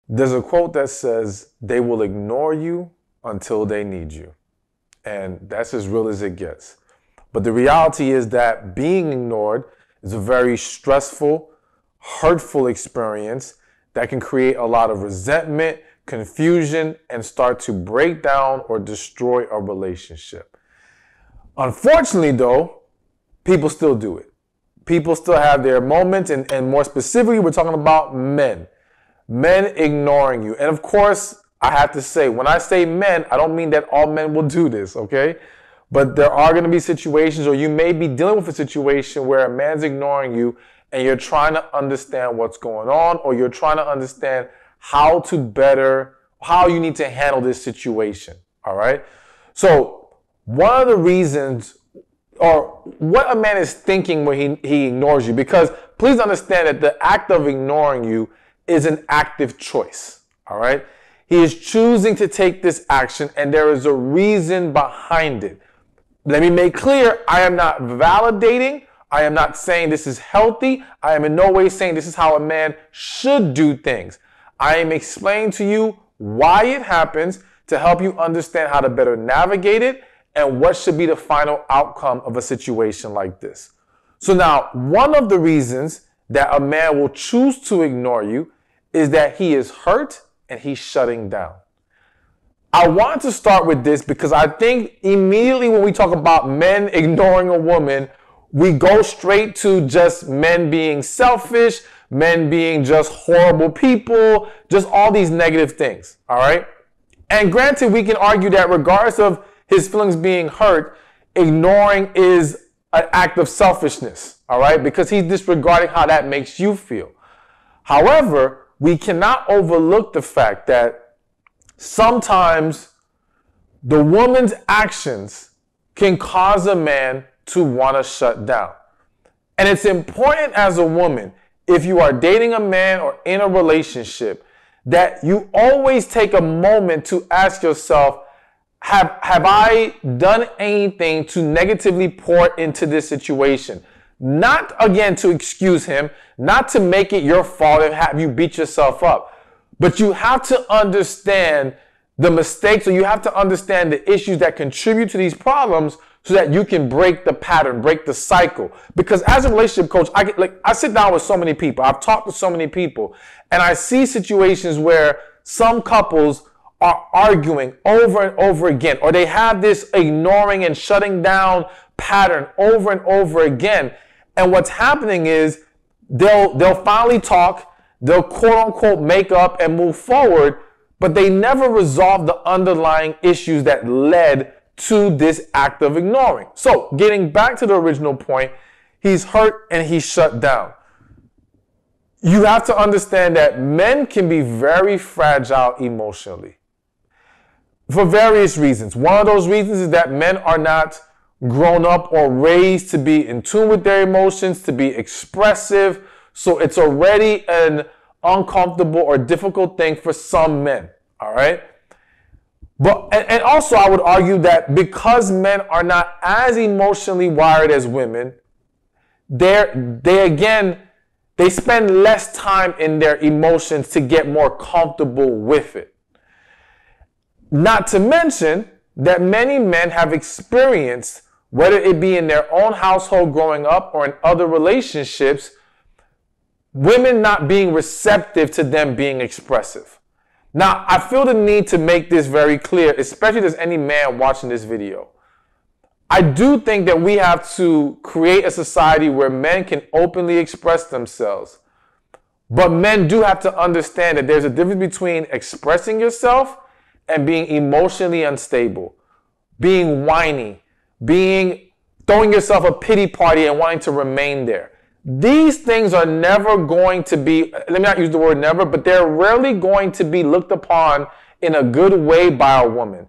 There's a quote that says, they will ignore you until they need you. And that's as real as it gets. But the reality is that being ignored is a very stressful, hurtful experience that can create a lot of resentment, confusion, and start to break down or destroy a relationship. Unfortunately, though, people still do it. People still have their moments, and more specifically, we're talking about men. Men ignoring you. And of course, I have to say, when I say men, I don't mean that all men will do this, okay? But there are going to be situations, or you may be dealing with a situation where a man's ignoring you and you're trying to understand what's going on, or you're trying to understand how you need to handle this situation, all right? So one of the reasons, or what a man is thinking when he ignores you, because please understand that the act of ignoring you is an active choice, all right? He is choosing to take this action, and there is a reason behind it. Let me make clear, I am not validating, I am not saying this is healthy, I am in no way saying this is how a man should do things. I am explaining to you why it happens to help you understand how to better navigate it and what should be the final outcome of a situation like this. So now, one of the reasons that a man will choose to ignore you is that he is hurt and he's shutting down. I want to start with this because I think immediately when we talk about men ignoring a woman, we go straight to just men being selfish, men being just horrible people, just all these negative things, all right? And granted, we can argue that regardless of his feelings being hurt, ignoring is an act of selfishness, all right? Because he's disregarding how that makes you feel. However, we cannot overlook the fact that sometimes the woman's actions can cause a man to want to shut down. And it's important as a woman, if you are dating a man or in a relationship, that you always take a moment to ask yourself, have I done anything to negatively pour into this situation? Not, again, to excuse him, not to make it your fault and have you beat yourself up. But you have to understand the mistakes, or you have to understand the issues that contribute to these problems so that you can break the pattern, break the cycle. Because as a relationship coach, I sit down with so many people. I've talked to so many people, and I see situations where some couples are arguing over and over again, or they have this ignoring and shutting down pattern over and over again. And what's happening is they'll finally talk, they'll quote unquote make up and move forward, but they never resolve the underlying issues that led to this act of ignoring. So getting back to the original point, he's hurt and he's shut down. You have to understand that men can be very fragile emotionally for various reasons. One of those reasons is that men are not grown up or raised to be in tune with their emotions, to be expressive. So it's already an uncomfortable or difficult thing for some men. All right. But, and also I would argue that because men are not as emotionally wired as women, they spend less time in their emotions to get more comfortable with it. Not to mention that many men have experienced, whether it be in their own household growing up or in other relationships, women not being receptive to them being expressive. Now, I feel the need to make this very clear, especially if there's any man watching this video. I do think that we have to create a society where men can openly express themselves. But men do have to understand that there's a difference between expressing yourself and being emotionally unstable, being whiny, throwing yourself a pity party and wanting to remain there. These things are never going to be, let me not use the word never, but they're rarely going to be looked upon in a good way by a woman.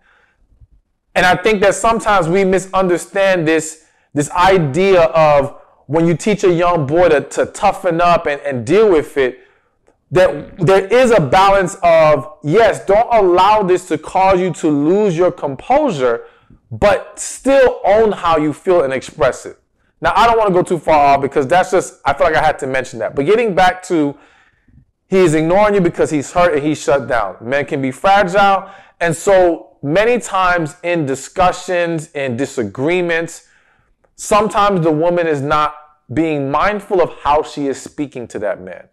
And I think that sometimes we misunderstand this idea of when you teach a young boy to toughen up and deal with it, that there is a balance of, yes, don't allow this to cause you to lose your composure, but still own how you feel and express it. Now, I don't want to go too far off because that's just, I feel like I had to mention that. But getting back to He is ignoring you because he's hurt and he's shut down. Men can be fragile. And so many times in discussions and disagreements, sometimes the woman is not being mindful of how she is speaking to that man.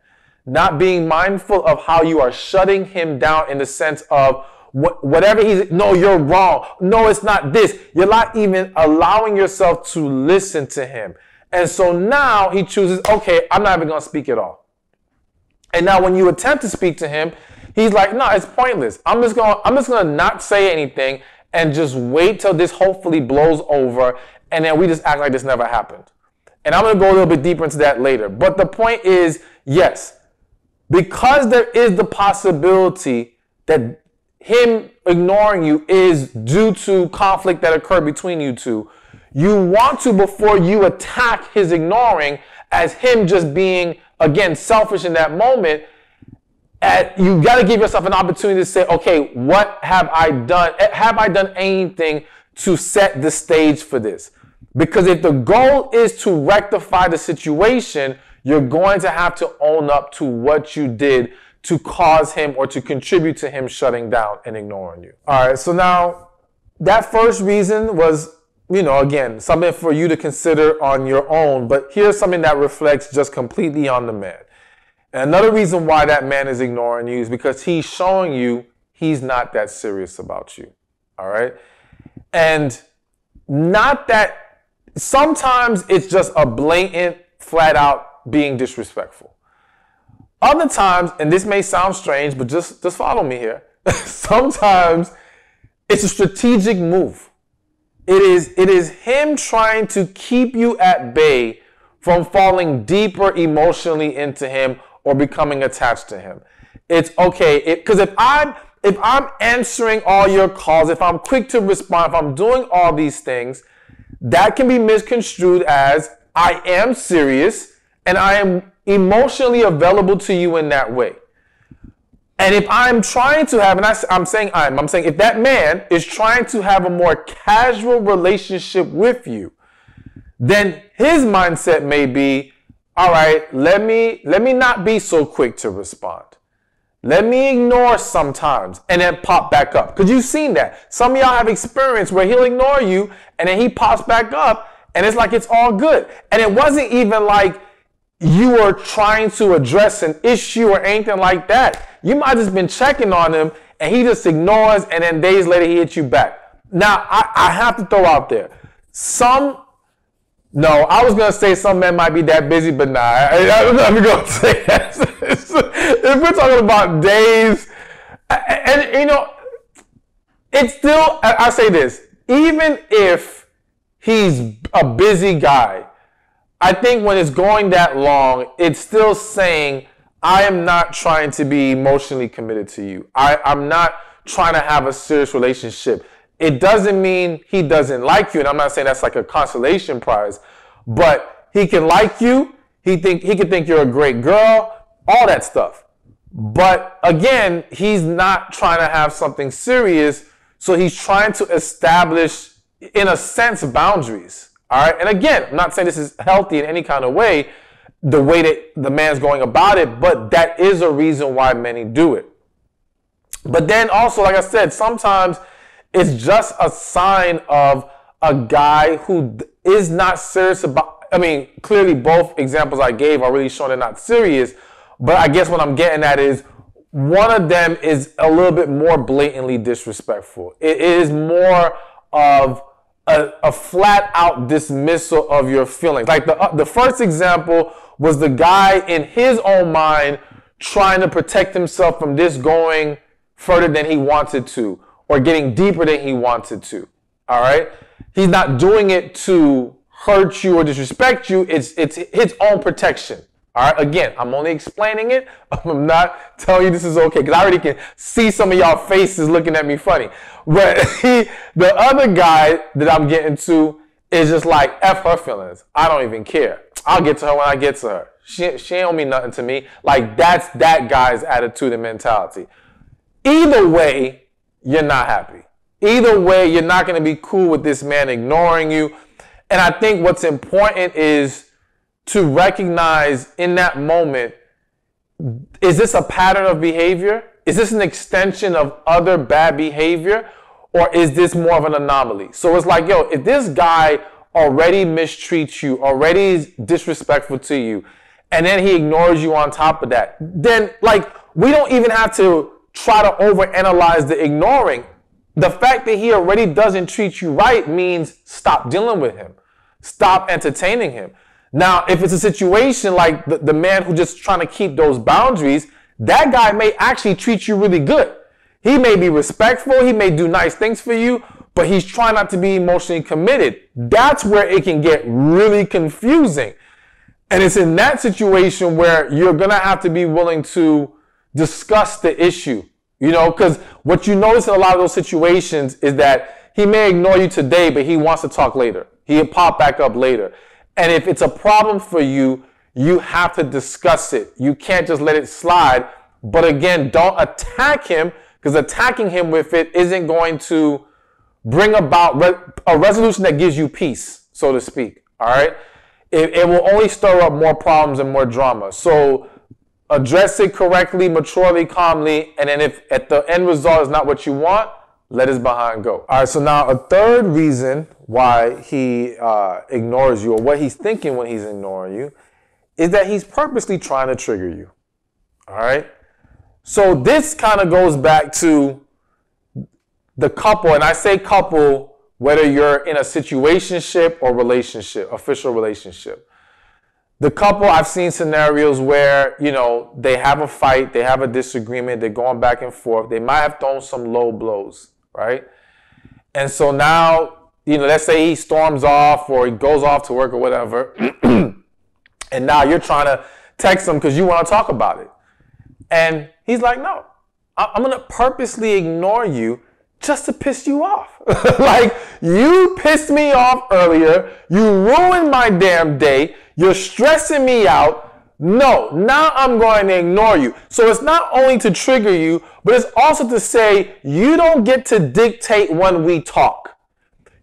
Not being mindful of how you are shutting him down in the sense of whatever he's, no, you're wrong. No, it's not this. You're not even allowing yourself to listen to him. And so now he chooses, okay, I'm not even going to speak at all. And now when you attempt to speak to him, he's like, no, it's pointless. I'm just going to not say anything and just wait till this hopefully blows over. And then we just act like this never happened. And I'm going to go a little bit deeper into that later. But the point is, yes, because there is the possibility that him ignoring you is due to conflict that occurred between you two, you want to, before you attack his ignoring as him just being, again, selfish in that moment, you got to give yourself an opportunity to say, okay, what have I done? Have I done anything to set the stage for this? Because if the goal is to rectify the situation, you're going to have to own up to what you did to cause him or to contribute to him shutting down and ignoring you. All right, so now that first reason was, again, something for you to consider on your own, but here's something that reflects just completely on the man. And another reason why that man is ignoring you is because he's showing you he's not that serious about you. All right? And not that sometimes it's just a blatant, flat out being disrespectful. Other times, and this may sound strange, but just follow me here. Sometimes it's a strategic move. It is him trying to keep you at bay from falling deeper emotionally into him or becoming attached to him. It's okay, because if I'm answering all your calls, if I'm quick to respond, if I'm doing all these things, that can be misconstrued as I am serious and I am emotionally available to you in that way. And if I'm trying to have, and I'm saying if that man is trying to have a more casual relationship with you, then his mindset may be, all right, let me not be so quick to respond. Let me ignore sometimes and then pop back up. Because you've seen that. Some of y'all have experience where he'll ignore you and then he pops back up and it's like it's all good. And it wasn't even like you were trying to address an issue or anything like that. You might have just been checking on him and he just ignores and then days later he hits you back. Now, I have to throw out there. I was going to say some men might be that busy, but nah, I'm not going to say that. If we're talking about days, and it's still, I say this, even if he's a busy guy, I think when it's going that long, it's still saying, I am not trying to be emotionally committed to you. I'm not trying to have a serious relationship. It doesn't mean he doesn't like you, and I'm not saying that's like a consolation prize, but he can like you, he can think you're a great girl, all that stuff. But again, he's not trying to have something serious, so he's trying to establish, in a sense, boundaries. All right, and again, I'm not saying this is healthy in any kind of way, the way that the man's going about it, but that is a reason why many do it. But then also, like I said, sometimes it's just a sign of a guy who is not serious about, clearly both examples I gave are really showing they're not serious, but I guess what I'm getting at is one of them is a little bit more blatantly disrespectful. It is more of a flat out dismissal of your feelings. Like the first example was the guy in his own mind trying to protect himself from this going further than he wanted to or getting deeper than he wanted to. All right. He's not doing it to hurt you or disrespect you. It's his own protection. All right. Again, I'm only explaining it. I'm not telling you this is okay because I already can see some of y'all faces looking at me funny. But the other guy that I'm getting to is just like, F her feelings. I don't even care. I'll get to her when I get to her. She don't mean nothing to me. Like, that's that guy's attitude and mentality. Either way, you're not happy. Either way, you're not going to be cool with this man ignoring you. And I think what's important is to recognize in that moment, is this a pattern of behavior? Is this an extension of other bad behavior? Or is this more of an anomaly? So it's like, yo, if this guy already mistreats you, already is disrespectful to you, and then he ignores you on top of that, then like we don't even have to try to overanalyze the ignoring. The fact that he already doesn't treat you right means stop dealing with him. Stop entertaining him. Now, if it's a situation like the man who's just trying to keep those boundaries, that guy may actually treat you really good. He may be respectful. He may do nice things for you, but he's trying not to be emotionally committed. That's where it can get really confusing. And it's in that situation where you're going to have to be willing to discuss the issue, you know, because what you notice in a lot of those situations is that he may ignore you today, but he wants to talk later. He'll pop back up later. And if it's a problem for you, you have to discuss it. You can't just let it slide. But again, don't attack him, because attacking him with it isn't going to bring about a resolution that gives you peace, so to speak. All right. It will only stir up more problems and more drama. So address it correctly, maturely, calmly. And then if at the end result is not what you want, let his behind go. All right. So now a third reason why he ignores you, or what he's thinking when he's ignoring you, is that he's purposely trying to trigger you. All right. So this kind of goes back to the couple. And I say couple, whether you're in a situationship or relationship, official relationship. The couple, I've seen scenarios where, you know, they have a fight, they have a disagreement, they're going back and forth. They might have thrown some low blows, right? And so now, you know, let's say he storms off or he goes off to work or whatever. And now you're trying to text him because you want to talk about it. And he's like, no, I'm going to purposely ignore you just to piss you off. Like, you pissed me off earlier. You ruined my damn day. You're stressing me out. No, now I'm going to ignore you. So it's not only to trigger you, but it's also to say you don't get to dictate when we talk.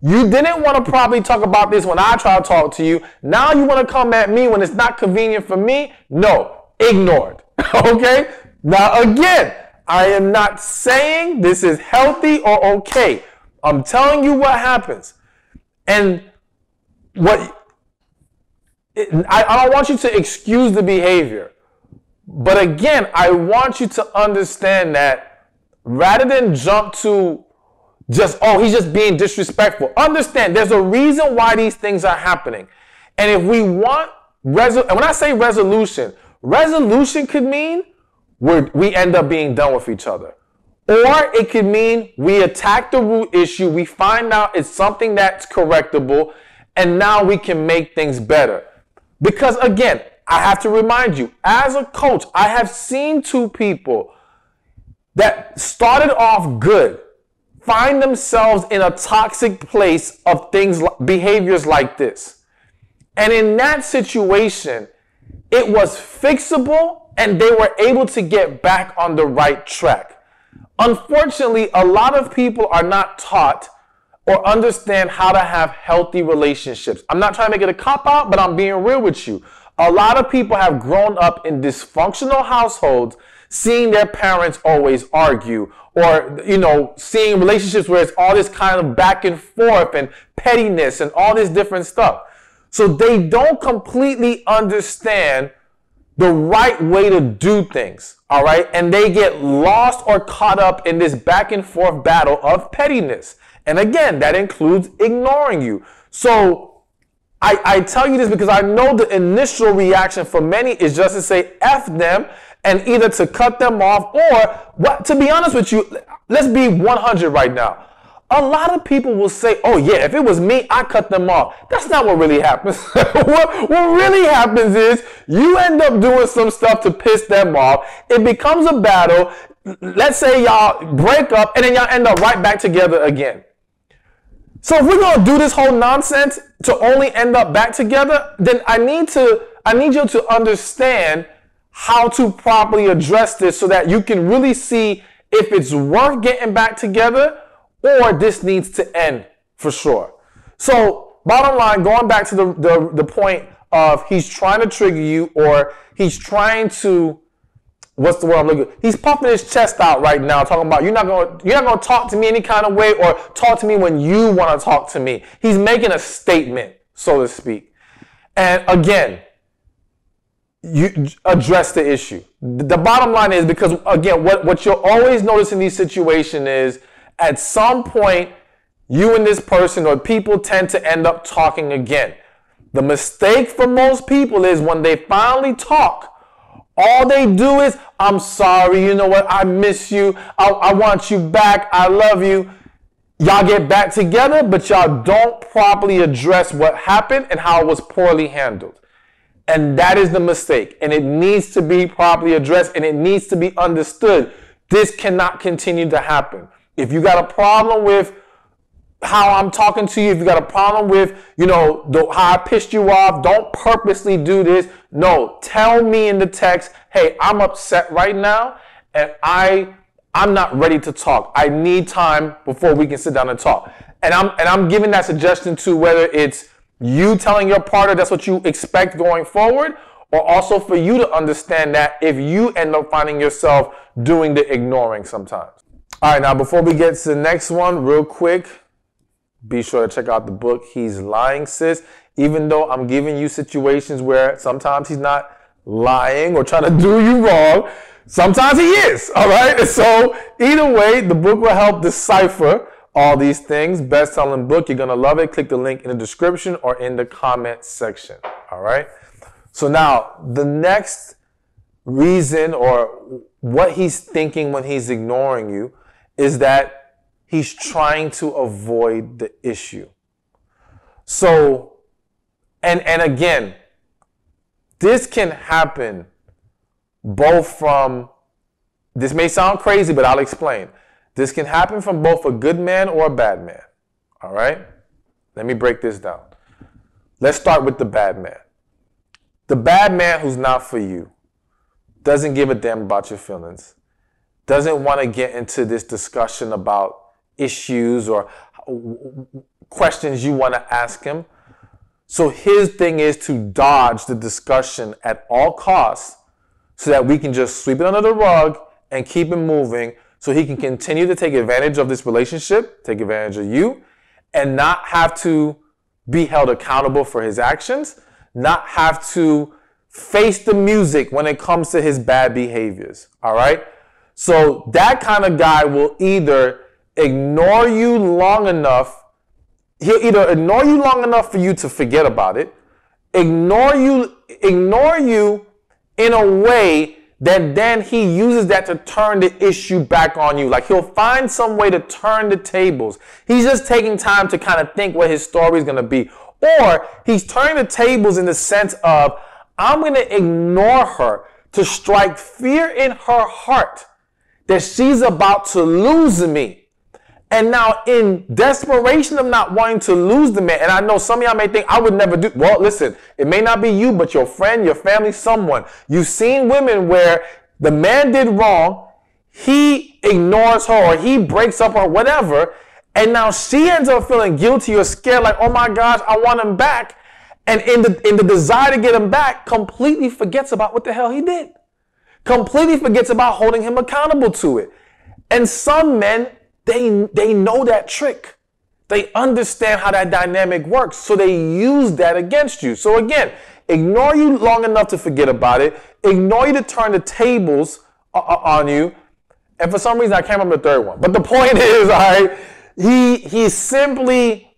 You didn't want to probably talk about this when I try to talk to you. Now you want to come at me when it's not convenient for me? No, ignored. Okay? Now again, I am not saying this is healthy or okay. I'm telling you what happens. And I don't want you to excuse the behavior. But again, I want you to understand that rather than jump to just, oh, he's just being disrespectful. Understand, there's a reason why these things are happening. And if we want, and when I say resolution could mean we end up being done with each other. Or it could mean we attack the root issue, we find out it's something that's correctable, and now we can make things better. Because again, I have to remind you, as a coach, I have seen two people that started off good find themselves in a toxic place of behaviors like this. And in that situation, it was fixable and they were able to get back on the right track. Unfortunately, a lot of people are not taught or understand how to have healthy relationships. I'm not trying to make it a cop-out, but I'm being real with you. A lot of people have grown up in dysfunctional households, seeing their parents always argue, or, you know, seeing relationships where it's all this kind of back and forth and pettiness and all this different stuff. So they don't completely understand the right way to do things, all right? And they get lost or caught up in this back and forth battle of pettiness. And again, that includes ignoring you. So I tell you this because I know the initial reaction for many is just to say F them and either to cut them off or, to be honest with you, let's be 100 right now. A lot of people will say, oh yeah, if it was me, I cut them off. That's not what really happens. What really happens is you end up doing some stuff to piss them off. It becomes a battle. Let's say y'all break up and then y'all end up right back together again. So if we're going to do this whole nonsense to only end up back together, then I need you to understand how to properly address this so that you can really see if it's worth getting back together or this needs to end for sure. So bottom line, going back to the point of he's trying to trigger you or he's trying to what's the word I'm looking for? He's puffing his chest out right now, talking about you're not gonna talk to me any kind of way or talk to me when you want to talk to me. He's making a statement, so to speak. And again, you address the issue. The bottom line is, because again, what you'll always notice in these situations is at some point, you and this person or people tend to end up talking again. The mistake for most people is when they finally talk, all they do is, I'm sorry, you know what, I miss you, I want you back, I love you. Y'all get back together, but y'all don't properly address what happened and how it was poorly handled. And that is the mistake. And it needs to be properly addressed and it needs to be understood. This cannot continue to happen. If you got a problem with how I'm talking to you, if you got a problem with, how I pissed you off, don't purposely do this. No, tell me in the text, hey, I'm upset right now and I'm not ready to talk. I need time before we can sit down and talk. And I'm giving that suggestion to whether it's you telling your partner that's what you expect going forward, or also for you to understand that if you end up finding yourself doing the ignoring sometimes. All right, now before we get to the next one, real quick, be sure to check out the book, He's Lying, Sis. Even though I'm giving you situations where sometimes he's not lying or trying to do you wrong, sometimes he is, all right? So either way, the book will help decipher all these things. Best-selling book. You're going to love it. Click the link in the description or in the comment section, all right? So now, the next reason or what he's thinking when he's ignoring you is that he's trying to avoid the issue. So, and again, this can happen both from, this may sound crazy, but I'll explain. This can happen from both a good man or a bad man. All right? Let me break this down. Let's start with the bad man. The bad man who's not for you doesn't give a damn about your feelings, doesn't want to get into this discussion about issues or questions you want to ask him. So his thing is to dodge the discussion at all costs so that we can just sweep it under the rug and keep it moving so he can continue to take advantage of this relationship, take advantage of you, and not have to be held accountable for his actions, not have to face the music when it comes to his bad behaviors, all right? So that kind of guy will either ignore you long enough, he'll either ignore you long enough for you to forget about it, ignore you in a way that then he uses that to turn the issue back on you. Like he'll find some way to turn the tables. He's just taking time to kind of think what his story is going to be. Or he's turning the tables in the sense of, I'm going to ignore her to strike fear in her heart that she's about to lose me. And now in desperation of not wanting to lose the man, and I know some of y'all may think I would never do, well, listen, it may not be you, but your friend, your family, someone. You've seen women where the man did wrong, he ignores her or he breaks up or whatever, and now she ends up feeling guilty or scared like, oh my gosh, I want him back. And in the desire to get him back, completely forgets about what the hell he did. Completely forgets about holding him accountable to it. And some men, they know that trick. They understand how that dynamic works, so they use that against you. So again, ignore you long enough to forget about it, ignore you to turn the tables on you, and for some reason I can't remember the third one. But the point is, all right, he's simply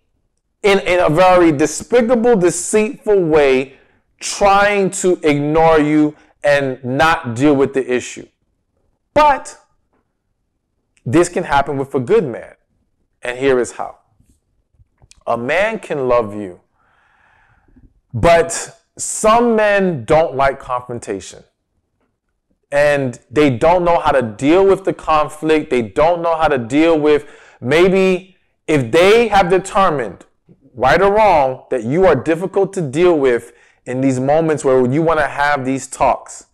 in a very despicable, deceitful way trying to ignore you and not deal with the issue. But this can happen with a good man. And here is how. A man can love you, but some men don't like confrontation. And they don't know how to deal with the conflict. They don't know how to deal with, maybe if they have determined, right or wrong, that you are difficult to deal with in these moments where you want to have these talks.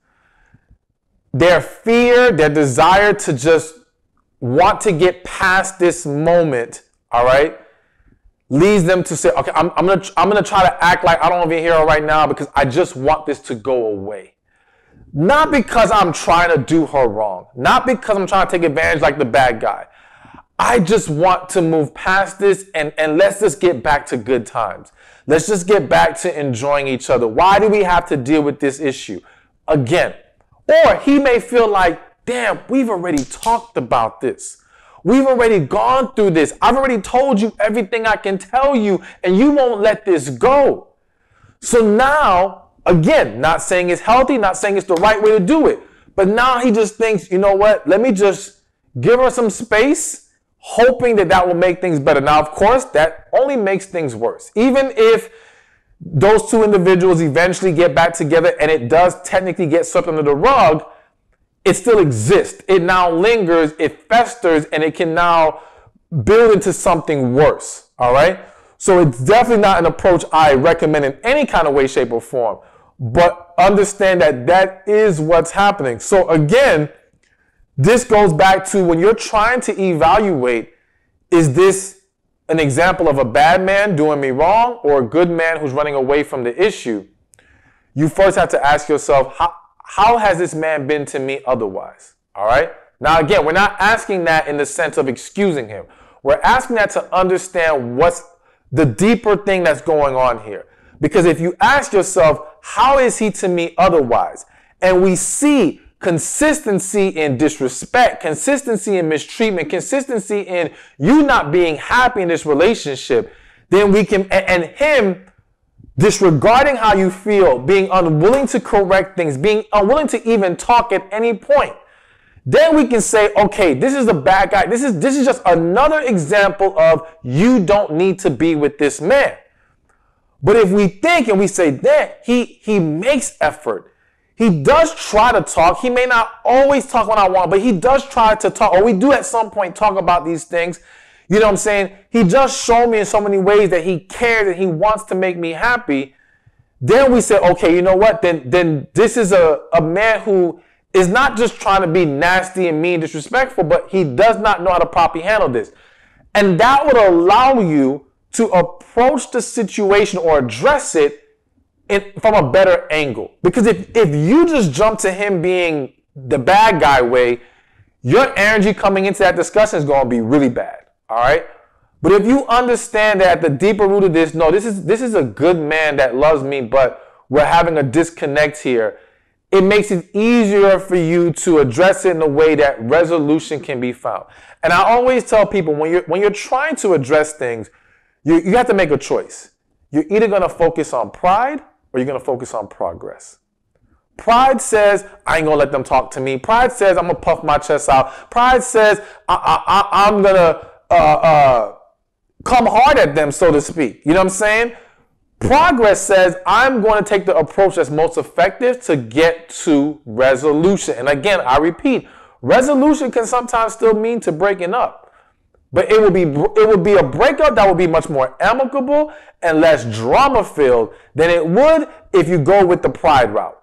Their fear, their desire to just want to get past this moment, all right, leads them to say, okay, I'm gonna try to act like I don't even hear her right now because I just want this to go away. Not because I'm trying to do her wrong. Not because I'm trying to take advantage like the bad guy. I just want to move past this and let's just get back to good times. Let's just get back to enjoying each other. Why do we have to deal with this issue again? Or he may feel like, damn, we've already talked about this. We've already gone through this. I've already told you everything I can tell you, and you won't let this go. So now, again, not saying it's healthy, not saying it's the right way to do it, but now he just thinks, you know what, let me just give her some space, hoping that that will make things better. Now, of course, that only makes things worse. Even if those two individuals eventually get back together and it does technically get swept under the rug, it still exists. It now lingers, it festers, and it can now build into something worse. All right? So it's definitely not an approach I recommend in any kind of way, shape, or form. But understand that that is what's happening. So again, this goes back to when you're trying to evaluate, is this an example of a bad man doing me wrong or a good man who's running away from the issue? You first have to ask yourself, how has this man been to me otherwise? All right? Now, again, we're not asking that in the sense of excusing him. We're asking that to understand what's the deeper thing that's going on here. Because if you ask yourself, how is he to me otherwise? And we see consistency in disrespect, consistency in mistreatment, consistency in you not being happy in this relationship, then we can, and him disregarding how you feel, being unwilling to correct things, being unwilling to even talk at any point, then we can say, okay, this is a bad guy. This is just another example of you don't need to be with this man. But if we think and we say that he makes effort, he does try to talk. He may not always talk when I want, but he does try to talk, or we do at some point talk about these things. You know what I'm saying? He just showed me in so many ways that he cares and he wants to make me happy. Then we say, okay, you know what? Then this is a man who is not just trying to be nasty and mean, disrespectful, but he does not know how to properly handle this. And that would allow you to approach the situation or address it from a better angle. Because if you just jump to him being the bad guy way, your energy coming into that discussion is going to be really bad. All right. But if you understand that at the deeper root of this, no, this is a good man that loves me, but we're having a disconnect here. It makes it easier for you to address it in a way that resolution can be found. And I always tell people when you're trying to address things, you have to make a choice. You're either going to focus on pride or you're going to focus on progress. Pride says, I ain't going to let them talk to me. Pride says, I'm going to puff my chest out. Pride says, I'm going to come hard at them, so to speak. You know what I'm saying? Progress says, I'm going to take the approach that's most effective to get to resolution. And again, I repeat, resolution can sometimes still mean to breaking up. But it would be a breakup that would be much more amicable and less drama-filled than it would if you go with the pride route.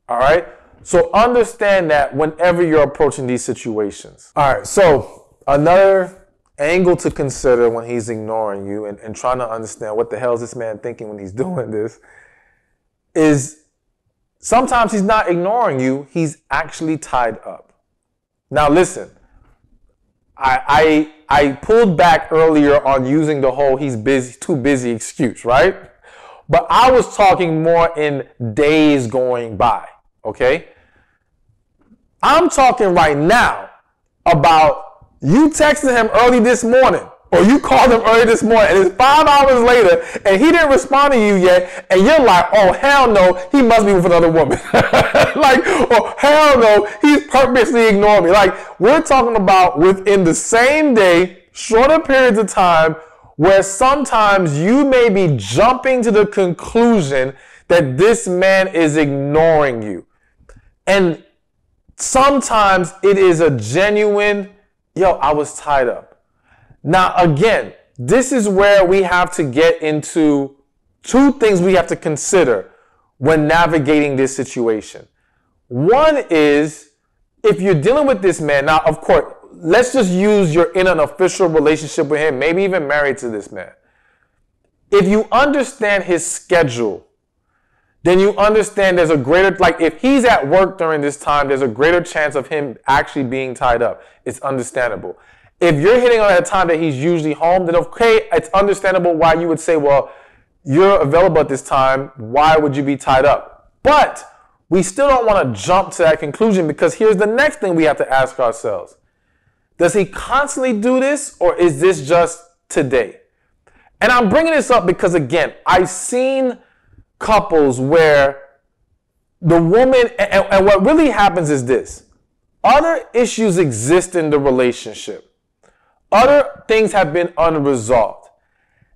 All right? So understand that whenever you're approaching these situations. All right, so another angle to consider when he's ignoring you and trying to understand what the hell is this man thinking when he's doing this is sometimes he's not ignoring you, he's actually tied up. Now listen, I pulled back earlier on using the whole he's busy, too busy excuse, right? But I was talking more in days going by, okay? I'm talking right now about you texting him early this morning, or you called him early this morning, and it's 5 hours later, and he didn't respond to you yet, and you're like, oh, hell no, he must be with another woman. Like, oh, hell no, he's purposely ignoring me. Like, we're talking about within the same day, shorter periods of time, where sometimes you may be jumping to the conclusion that this man is ignoring you. And sometimes it is a genuine, yo, I was tied up. Now, again, this is where we have to get into two things we have to consider when navigating this situation. One is, if you're dealing with this man, now, of course, let's just use you're in an official relationship with him, maybe even married to this man. If you understand his schedule, then you understand there's a greater, like if he's at work during this time, there's a greater chance of him actually being tied up. It's understandable. If you're hitting on at a time that he's usually home, then okay, it's understandable why you would say, well, you're available at this time. Why would you be tied up? But we still don't want to jump to that conclusion, because here's the next thing we have to ask ourselves. Does he constantly do this, or is this just today? And I'm bringing this up because, again, I've seen couples where the woman, and what really happens is this. Other issues exist in the relationship. Other things have been unresolved.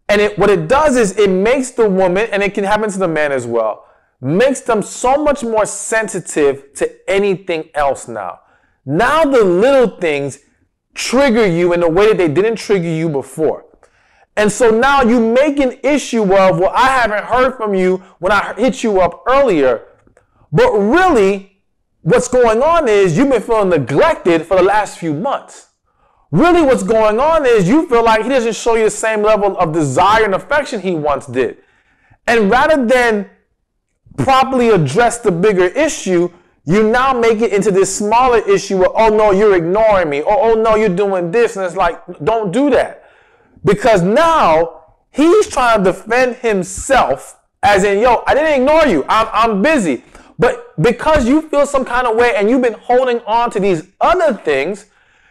And what it does is it makes the woman, and it can happen to the man as well, makes them so much more sensitive to anything else now. Now the little things trigger you in a way that they didn't trigger you before. And so now you make an issue of, well, I haven't heard from you when I hit you up earlier. But really, what's going on is you've been feeling neglected for the last few months. Really, what's going on is you feel like he doesn't show you the same level of desire and affection he once did. And rather than properly address the bigger issue, you now make it into this smaller issue where, oh no, you're ignoring me. Or, oh no, you're doing this. And it's like, don't do that. Because now he's trying to defend himself as in, yo, I didn't ignore you. I'm busy. But because you feel some kind of way and you've been holding on to these other things,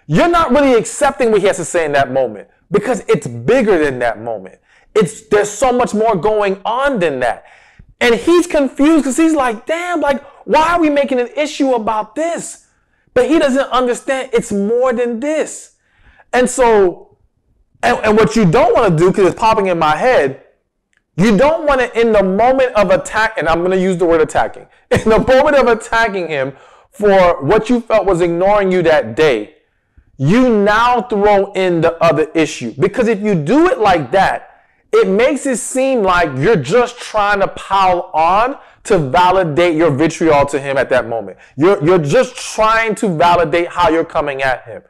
you're not really accepting what he has to say in that moment, because it's bigger than that moment. There's so much more going on than that. And he's confused because he's like, damn, like, why are we making an issue about this? But he doesn't understand it's more than this. And so, and what you don't want to do, because it's popping in my head, you don't want to, in the moment of attack, and I'm going to use the word attacking, in the moment of attacking him for what you felt was ignoring you that day, you now throw in the other issue. Because if you do it like that, it makes it seem like you're just trying to pile on to validate your vitriol to him at that moment. You're just trying to validate how you're coming at him.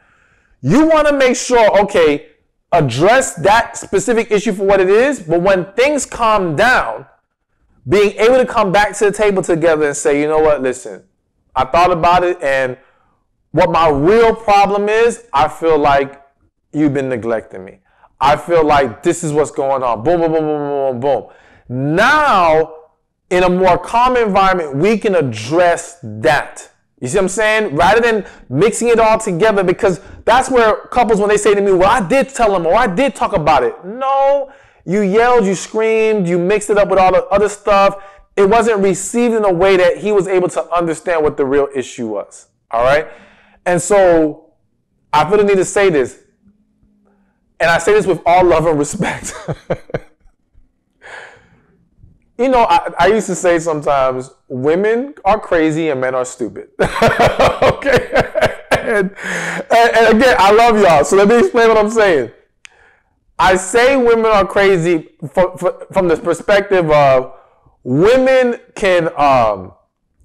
You want to make sure, okay, address that specific issue for what it is, but when things calm down, being able to come back to the table together and say, you know what, listen, I thought about it, and what my real problem is, I feel like you've been neglecting me. I feel like this is what's going on. Boom, boom, boom, boom, boom, boom. Now, in a more calm environment, we can address that. You see what I'm saying? Rather than mixing it all together, because that's where couples, when they say to me, well, I did tell him, or I did talk about it. No, you yelled, you screamed, you mixed it up with all the other stuff. It wasn't received in a way that he was able to understand what the real issue was. All right? And so I feel the need to say this. And I say this with all love and respect. You know, I used to say sometimes, women are crazy and men are stupid. Okay? And again, I love y'all, so let me explain what I'm saying. I say women are crazy from the perspective of women can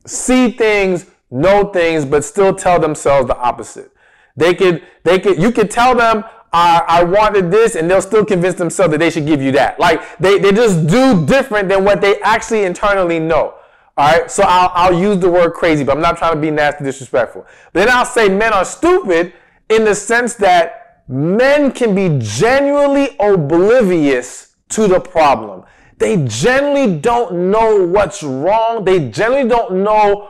see things, know things, but still tell themselves the opposite. You could tell them, I wanted this, and they'll still convince themselves that they should give you that. Like, they just do different than what they actually internally know. All right, so I'll use the word crazy, but I'm not trying to be nasty, disrespectful. But then I'll say men are stupid in the sense that men can be genuinely oblivious to the problem. They generally don't know what's wrong. They generally don't know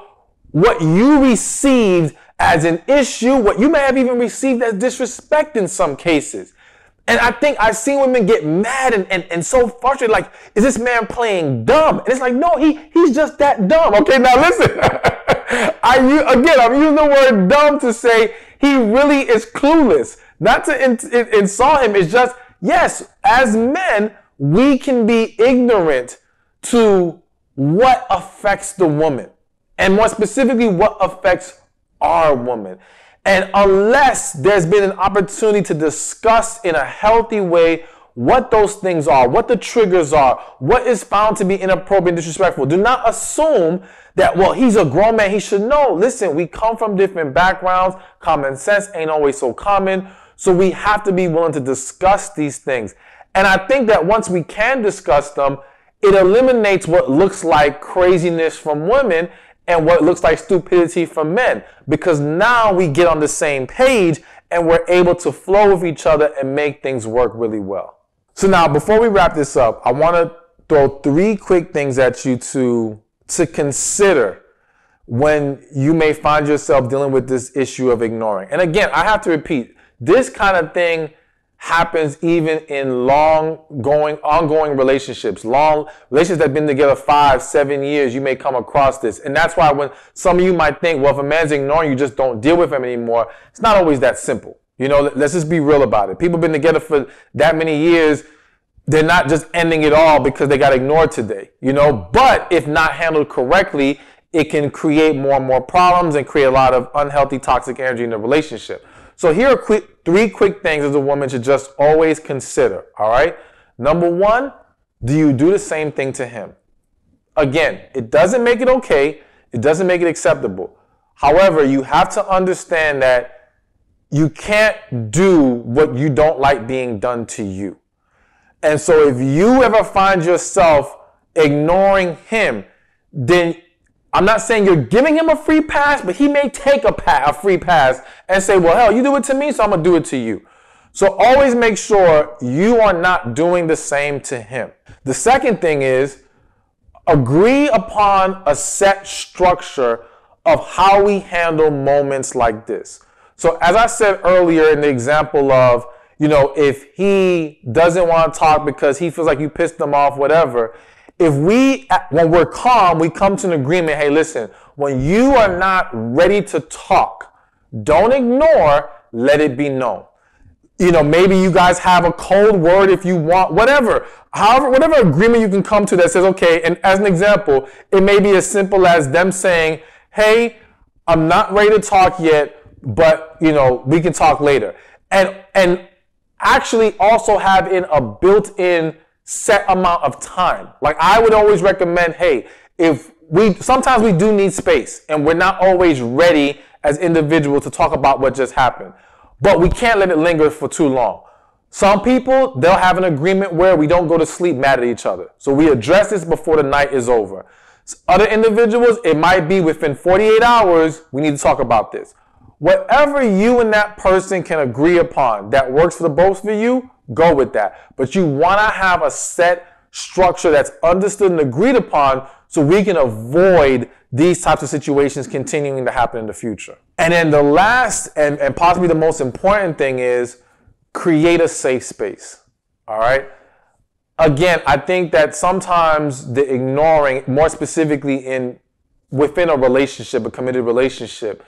what you received as an issue, what you may have even received as disrespect in some cases. And I think I've seen women get mad and so frustrated, like, is this man playing dumb? And it's like, no, he's just that dumb. Okay, now listen. I'm using the word dumb to say he really is clueless. Not to insult him. It's just, yes, as men, we can be ignorant to what affects the woman. And more specifically, what affects our woman. And unless there's been an opportunity to discuss in a healthy way what those things are, what the triggers are, what is found to be inappropriate and disrespectful, do not assume that, well, he's a grown man, he should know. Listen, we come from different backgrounds. Common sense ain't always so common. So we have to be willing to discuss these things. And I think that once we can discuss them, it eliminates what looks like craziness from women and what looks like stupidity from men, because now we get on the same page and we're able to flow with each other and make things work really well. So now, before we wrap this up, I want to throw 3 quick things at you to consider when you may find yourself dealing with this issue of ignoring. And again, I have to repeat, this kind of thing happens even in ongoing relationships, long relationships that have been together 5, 7 years. You may come across this. And that's why when some of you might think, well, if a man's ignoring you, just don't deal with him anymore. It's not always that simple. You know, let's just be real about it. People have been together for that many years. They're not just ending it all because they got ignored today, you know, but if not handled correctly, it can create more and more problems and create a lot of unhealthy, toxic energy in the relationship. So here are 3 quick things as a woman to just always consider, all right? Number 1, do you do the same thing to him? Again, it doesn't make it okay. It doesn't make it acceptable. However, you have to understand that you can't do what you don't like being done to you. And so if you ever find yourself ignoring him, then I'm not saying you're giving him a free pass, but he may take a free pass and say, well, hell, you do it to me, so I'm going to do it to you. So always make sure you are not doing the same to him. The second thing is agree upon a set structure of how we handle moments like this. So as I said earlier in the example of, you know, if he doesn't want to talk because he feels like you pissed him off, whatever, when we're calm, we come to an agreement, hey, listen, when you are not ready to talk, don't ignore, let it be known. You know, maybe you guys have a cold word if you want, whatever. However, whatever agreement you can come to that says, okay, and as an example, it may be as simple as them saying, hey, I'm not ready to talk yet, but, you know, we can talk later. And actually also have in a built-in set amount of time. Like I would always recommend, hey, sometimes we do need space and we're not always ready as individuals to talk about what just happened, but we can't let it linger for too long. Some people, they'll have an agreement where we don't go to sleep mad at each other. So we address this before the night is over. Other individuals, it might be within 48 hours, we need to talk about this. Whatever you and that person can agree upon that works for the both of you, go with that. But you want to have a set structure that's understood and agreed upon so we can avoid these types of situations continuing to happen in the future. And then the last and possibly the most important thing is create a safe space. All right. Again, I think that sometimes the ignoring, more specifically within a relationship, a committed relationship,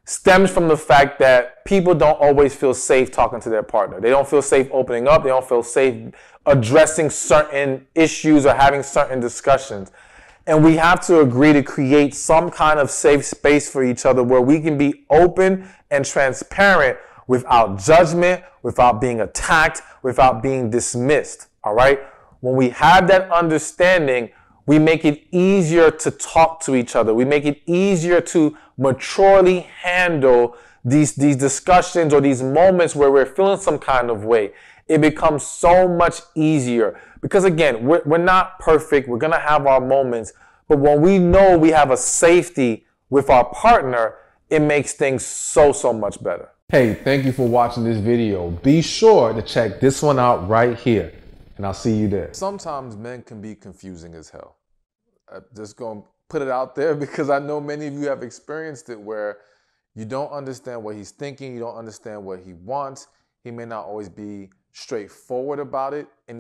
stems from the fact that people don't always feel safe talking to their partner. They don't feel safe opening up. They don't feel safe addressing certain issues or having certain discussions. And we have to agree to create some kind of safe space for each other where we can be open and transparent without judgment, without being attacked, without being dismissed. All right? When we have that understanding, we make it easier to talk to each other. We make it easier to maturely handle these discussions or these moments where we're feeling some kind of way. It becomes so much easier because, again, we're not perfect. We're going to have our moments. But when we know we have a safety with our partner, it makes things so much better. Hey, thank you for watching this video. Be sure to check this one out right here, and I'll see you there. Sometimes men can be confusing as hell. I'm just going to put it out there because I know many of you have experienced it where you don't understand what he's thinking. You don't understand what he wants. He may not always be straightforward about it. And